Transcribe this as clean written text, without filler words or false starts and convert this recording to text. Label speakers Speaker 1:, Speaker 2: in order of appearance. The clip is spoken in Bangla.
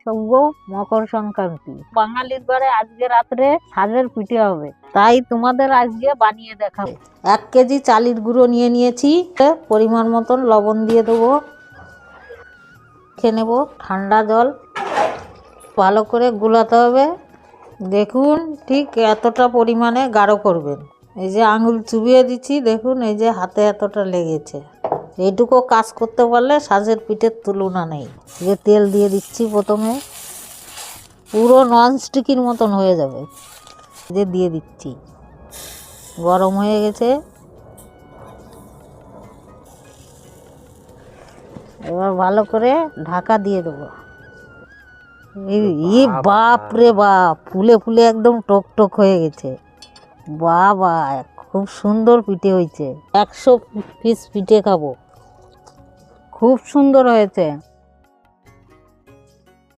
Speaker 1: শুভ মকর সংক্রান্তি। বাঙালির ঘরে আজকে রাত্রে সাজের পিঠে হবে, তাই তোমাদের আজকে বানিয়ে দেখাবো। 1 কেজি চালের গুঁড়ো নিয়ে নিয়েছি, পরিমাণ মতন লবণ দিয়ে দেবো, খেয়ে নেবো ঠান্ডা জল, ভালো করে গুলাতে হবে। দেখুন ঠিক এতটা পরিমাণে গাঢ় করবেন। এই যে আঙুল চুবিয়ে দিচ্ছি, দেখুন এই যে হাতে এতটা লেগেছে। এইটুকু কাজ করতে পারলে সাজের পিঠের তুলনা নেই। যে তেল দিয়ে দিচ্ছি প্রথমে, পুরো ননস্টিকের মতন হয়ে যাবে। যে দিয়ে দিচ্ছি, গরম হয়ে গেছে। এবার ভালো করে ঢাকা দিয়ে দেবো। এই বাপ রে বাপ, ফুলে ফুলে একদম টক টক হয়ে গেছে। বাবা, খুব সুন্দর পিঠে হয়েছে। 100 পিস পিঠে খাবো, খুব সুন্দর হয়েছে।